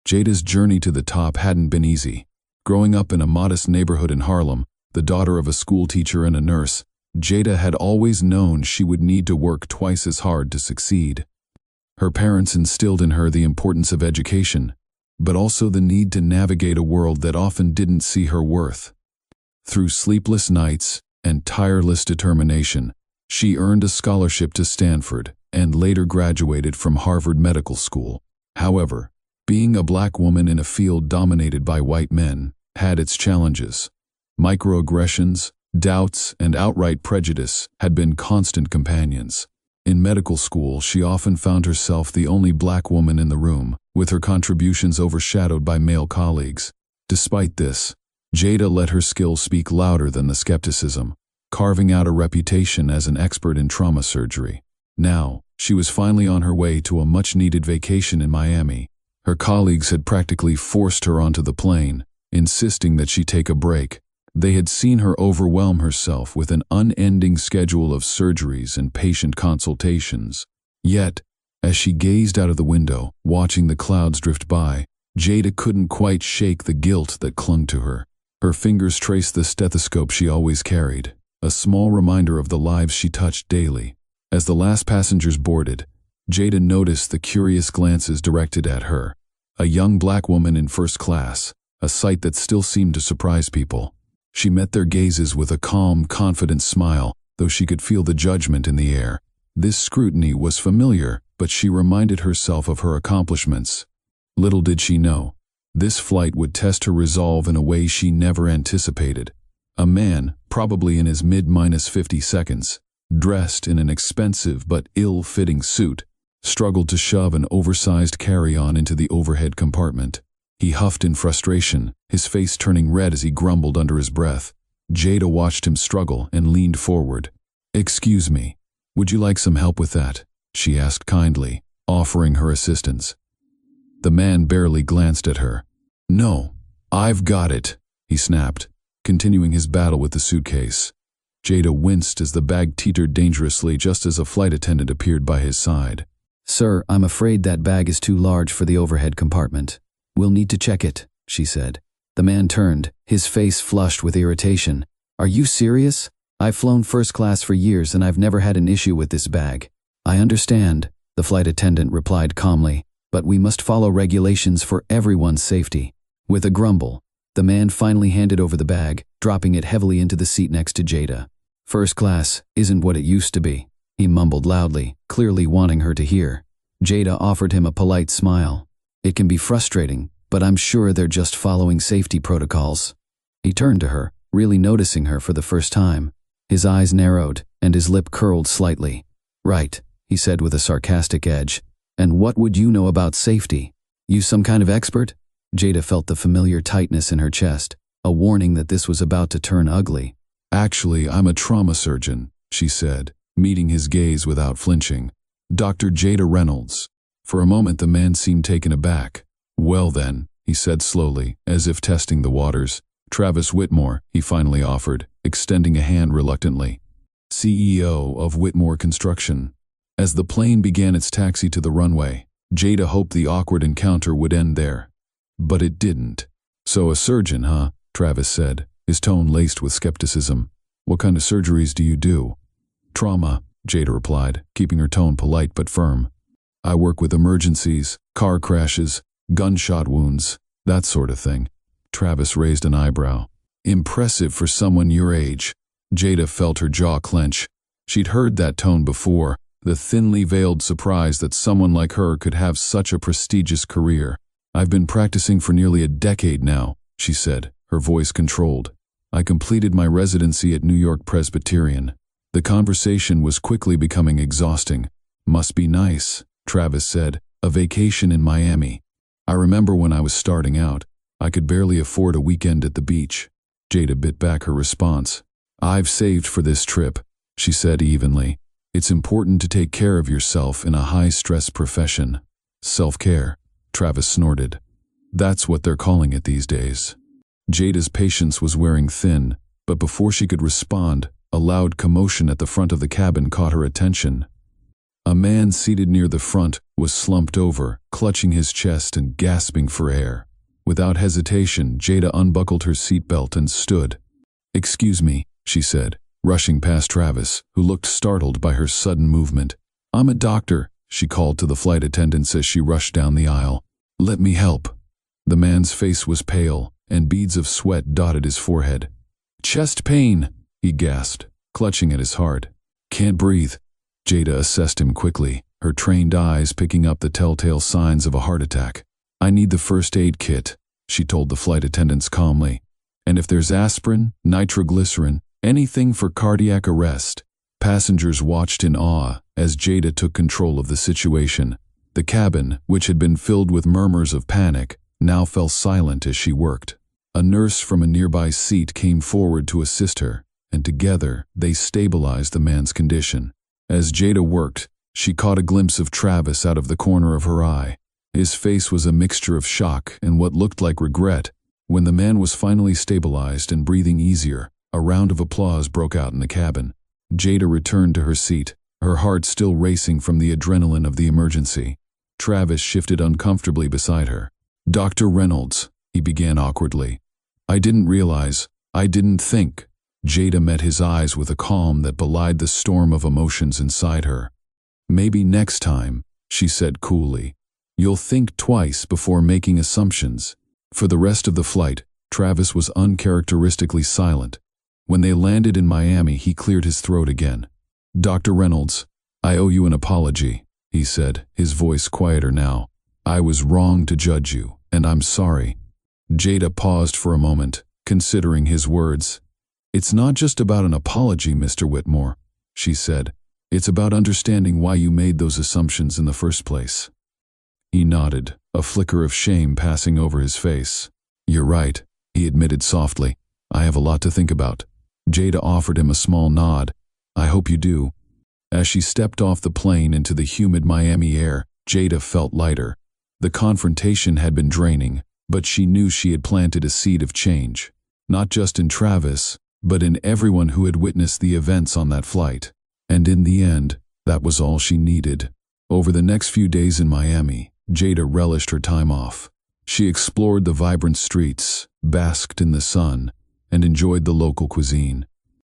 Jada's journey to the top hadn't been easy. Growing up in a modest neighborhood in Harlem, the daughter of a school teacher and a nurse, Jada had always known she would need to work twice as hard to succeed. Her parents instilled in her the importance of education, but also the need to navigate a world that often didn't see her worth. Through sleepless nights and tireless determination, she earned a scholarship to Stanford and later graduated from Harvard Medical School. However, being a black woman in a field dominated by white men had its challenges. Microaggressions, doubts, and outright prejudice had been constant companions. In medical school, she often found herself the only black woman in the room, with her contributions overshadowed by male colleagues. Despite this, Jada let her skills speak louder than the skepticism, carving out a reputation as an expert in trauma surgery. Now, she was finally on her way to a much-needed vacation in Miami. Her colleagues had practically forced her onto the plane, insisting that she take a break. They had seen her overwhelm herself with an unending schedule of surgeries and patient consultations. Yet, as she gazed out of the window, watching the clouds drift by, Jada couldn't quite shake the guilt that clung to her. Her fingers traced the stethoscope she always carried, a small reminder of the lives she touched daily. As the last passengers boarded, Jada noticed the curious glances directed at her. A young black woman in first class, a sight that still seemed to surprise people. She met their gazes with a calm, confident smile, though she could feel the judgment in the air. This scrutiny was familiar, but she reminded herself of her accomplishments. Little did she know, this flight would test her resolve in a way she never anticipated. A man, probably in his mid-50 seconds, dressed in an expensive but ill-fitting suit, struggled to shove an oversized carry-on into the overhead compartment. He huffed in frustration, his face turning red as he grumbled under his breath. Jada watched him struggle and leaned forward. "Excuse me, would you like some help with that?" she asked kindly, offering her assistance. The man barely glanced at her. "No, I've got it," he snapped, continuing his battle with the suitcase. Jada winced as the bag teetered dangerously just as a flight attendant appeared by his side. "Sir, I'm afraid that bag is too large for the overhead compartment. We'll need to check it," she said. The man turned, his face flushed with irritation. "Are you serious? I've flown first class for years and I've never had an issue with this bag." "I understand," the flight attendant replied calmly, "but we must follow regulations for everyone's safety." With a grumble, the man finally handed over the bag, dropping it heavily into the seat next to Jada. "First class isn't what it used to be," he mumbled loudly, clearly wanting her to hear. Jada offered him a polite smile. "It can be frustrating, but I'm sure they're just following safety protocols." He turned to her, really noticing her for the first time. His eyes narrowed, and his lip curled slightly. "Right," he said with a sarcastic edge. "And what would you know about safety? You some kind of expert?" Jada felt the familiar tightness in her chest, a warning that this was about to turn ugly. "Actually, I'm a trauma surgeon," she said, meeting his gaze without flinching. "Dr. Jada Reynolds." For a moment the man seemed taken aback. "Well then," he said slowly, as if testing the waters. "Travis Whitmore," he finally offered, extending a hand reluctantly. "CEO of Whitmore Construction." As the plane began its taxi to the runway, Jada hoped the awkward encounter would end there. But it didn't. "So a surgeon, huh?" Travis said, his tone laced with skepticism. "What kind of surgeries do you do?" "Trauma," Jada replied, keeping her tone polite but firm. "I work with emergencies, car crashes, gunshot wounds, that sort of thing." Travis raised an eyebrow. "Impressive for someone your age." Jada felt her jaw clench. She'd heard that tone before, the thinly veiled surprise that someone like her could have such a prestigious career. "I've been practicing for nearly a decade now," she said, her voice controlled. "I completed my residency at New York Presbyterian." The conversation was quickly becoming exhausting. "Must be nice," Travis said, "a vacation in Miami. I remember when I was starting out, I could barely afford a weekend at the beach." Jada bit back her response. "I've saved for this trip," she said evenly. "It's important to take care of yourself in a high-stress profession." "Self-care," Travis snorted. "That's what they're calling it these days." Jada's patience was wearing thin, but before she could respond, a loud commotion at the front of the cabin caught her attention. A man seated near the front was slumped over, clutching his chest and gasping for air. Without hesitation, Jada unbuckled her seatbelt and stood. "Excuse me," she said, rushing past Travis, who looked startled by her sudden movement. "I'm a doctor," she called to the flight attendants as she rushed down the aisle. "Let me help." The man's face was pale, and beads of sweat dotted his forehead. "Chest pain," he gasped, clutching at his heart. "Can't breathe." Jada assessed him quickly, her trained eyes picking up the telltale signs of a heart attack. "I need the first aid kit," she told the flight attendants calmly. "And if there's aspirin, nitroglycerin, anything for cardiac arrest." Passengers watched in awe as Jada took control of the situation. The cabin, which had been filled with murmurs of panic, now fell silent as she worked. A nurse from a nearby seat came forward to assist her, and together they stabilized the man's condition. As Jada worked, she caught a glimpse of Travis out of the corner of her eye. His face was a mixture of shock and what looked like regret. When the man was finally stabilized and breathing easier, a round of applause broke out in the cabin. Jada returned to her seat, her heart still racing from the adrenaline of the emergency. Travis shifted uncomfortably beside her. "Dr. Reynolds," he began awkwardly. I didn't think." Jada met his eyes with a calm that belied the storm of emotions inside her. "Maybe next time," she said coolly. "You'll think twice before making assumptions." For the rest of the flight, Travis was uncharacteristically silent. When they landed in Miami, he cleared his throat again. "Dr. Reynolds, I owe you an apology," he said, his voice quieter now. "I was wrong to judge you, and I'm sorry." Jada paused for a moment, considering his words. "It's not just about an apology, Mr. Whitmore," she said. "It's about understanding why you made those assumptions in the first place." He nodded, a flicker of shame passing over his face. "You're right," he admitted softly. "I have a lot to think about." Jada offered him a small nod. "I hope you do." As she stepped off the plane into the humid Miami air, Jada felt lighter. The confrontation had been draining, but she knew she had planted a seed of change. Not just in Travis, but in everyone who had witnessed the events on that flight. And in the end, that was all she needed. Over the next few days in Miami, Jada relished her time off. She explored the vibrant streets, basked in the sun, and enjoyed the local cuisine.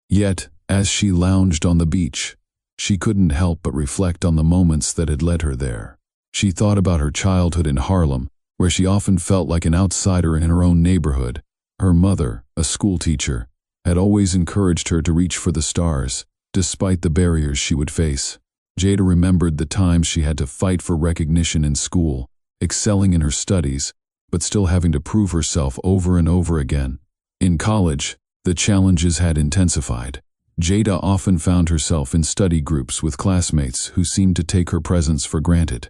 Yet, as she lounged on the beach, she couldn't help but reflect on the moments that had led her there. She thought about her childhood in Harlem, where she often felt like an outsider in her own neighborhood. Her mother, a schoolteacher, had always encouraged her to reach for the stars, despite the barriers she would face. Jada remembered the times she had to fight for recognition in school, excelling in her studies, but still having to prove herself over and over again. In college, the challenges had intensified. Jada often found herself in study groups with classmates who seemed to take her presence for granted.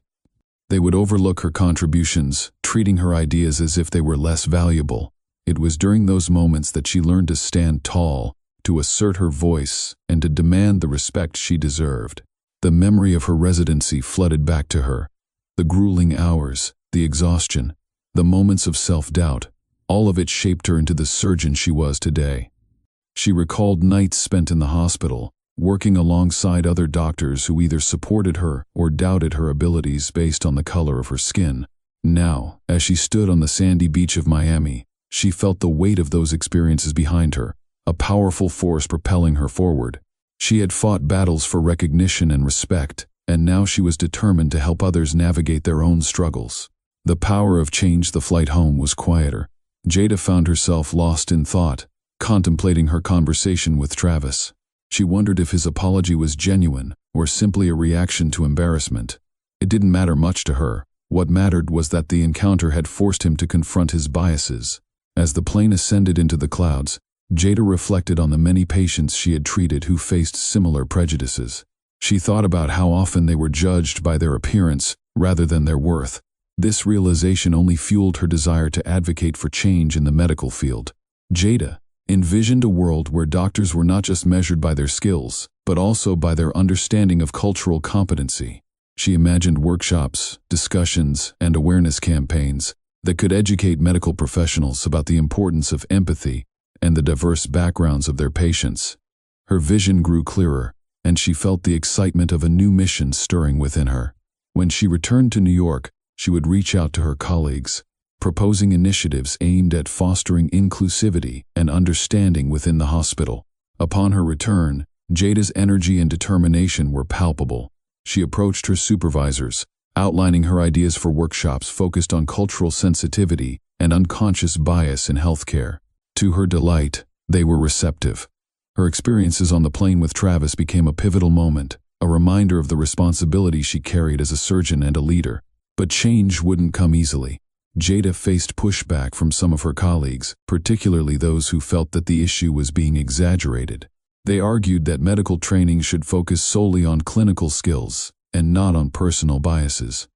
They would overlook her contributions, treating her ideas as if they were less valuable. It was during those moments that she learned to stand tall, to assert her voice, and to demand the respect she deserved. The memory of her residency flooded back to her. The grueling hours, the exhaustion, the moments of self-doubt, all of it shaped her into the surgeon she was today. She recalled nights spent in the hospital, working alongside other doctors who either supported her or doubted her abilities based on the color of her skin. Now, as she stood on the sandy beach of Miami, she felt the weight of those experiences behind her, a powerful force propelling her forward. She had fought battles for recognition and respect, and now she was determined to help others navigate their own struggles. The power of change. The flight home was quieter. Jada found herself lost in thought, contemplating her conversation with Travis. She wondered if his apology was genuine or simply a reaction to embarrassment. It didn't matter much to her. What mattered was that the encounter had forced him to confront his biases. As the plane ascended into the clouds, Jada reflected on the many patients she had treated who faced similar prejudices. She thought about how often they were judged by their appearance rather than their worth. This realization only fueled her desire to advocate for change in the medical field. Jada envisioned a world where doctors were not just measured by their skills, but also by their understanding of cultural competency. She imagined workshops, discussions, and awareness campaigns that could educate medical professionals about the importance of empathy and the diverse backgrounds of their patients. Her vision grew clearer, and she felt the excitement of a new mission stirring within her. When she returned to New York, she would reach out to her colleagues, proposing initiatives aimed at fostering inclusivity and understanding within the hospital. Upon her return, Jada's energy and determination were palpable. She approached her supervisors, outlining her ideas for workshops focused on cultural sensitivity and unconscious bias in healthcare. To her delight, they were receptive. Her experiences on the plane with Travis became a pivotal moment, a reminder of the responsibility she carried as a surgeon and a leader. But change wouldn't come easily. Jada faced pushback from some of her colleagues, particularly those who felt that the issue was being exaggerated. They argued that medical training should focus solely on clinical skills and not on personal biases.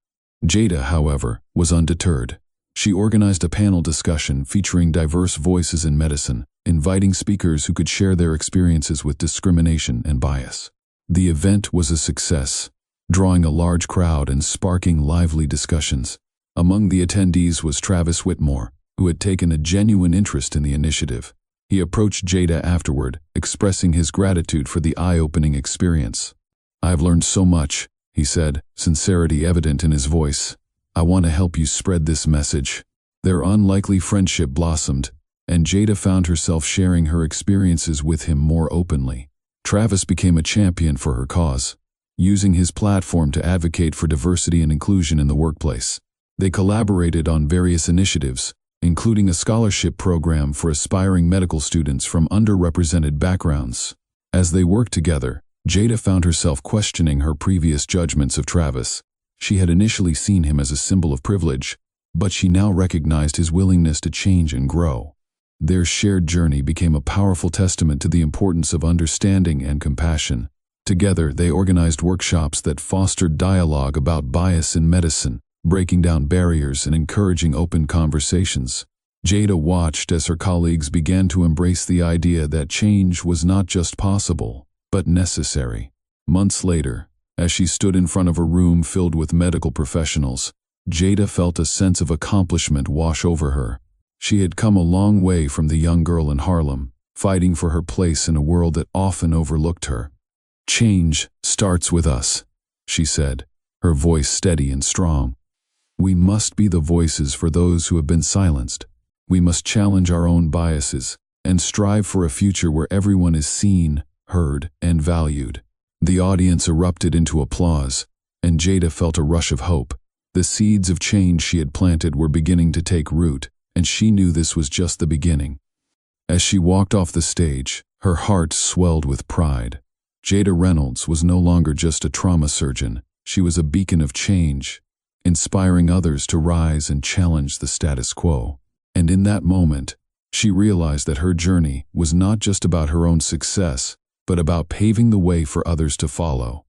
Jada, however, was undeterred. She organized a panel discussion featuring diverse voices in medicine, inviting speakers who could share their experiences with discrimination and bias. The event was a success, drawing a large crowd and sparking lively discussions. Among the attendees was Travis Whitmore, who had taken a genuine interest in the initiative. He approached Jada afterward, expressing his gratitude for the eye-opening experience. "I've learned so much," he said, sincerity evident in his voice. "I want to help you spread this message." Their unlikely friendship blossomed, and Jada found herself sharing her experiences with him more openly. Travis became a champion for her cause, using his platform to advocate for diversity and inclusion in the workplace. They collaborated on various initiatives, including a scholarship program for aspiring medical students from underrepresented backgrounds. As they worked together, Jada found herself questioning her previous judgments of Travis. She had initially seen him as a symbol of privilege, but she now recognized his willingness to change and grow. Their shared journey became a powerful testament to the importance of understanding and compassion. Together, they organized workshops that fostered dialogue about bias in medicine, breaking down barriers and encouraging open conversations. Jada watched as her colleagues began to embrace the idea that change was not just possible, but necessary. Months later, as she stood in front of a room filled with medical professionals, Jada felt a sense of accomplishment wash over her. She had come a long way from the young girl in Harlem, fighting for her place in a world that often overlooked her. "Change starts with us," she said, her voice steady and strong. "We must be the voices for those who have been silenced. We must challenge our own biases and strive for a future where everyone is seen, heard, and valued." The audience erupted into applause, and Jada felt a rush of hope. The seeds of change she had planted were beginning to take root, and she knew this was just the beginning. As she walked off the stage, her heart swelled with pride. Jada Reynolds was no longer just a trauma surgeon. She was a beacon of change, inspiring others to rise and challenge the status quo. And in that moment, she realized that her journey was not just about her own success, but about paving the way for others to follow.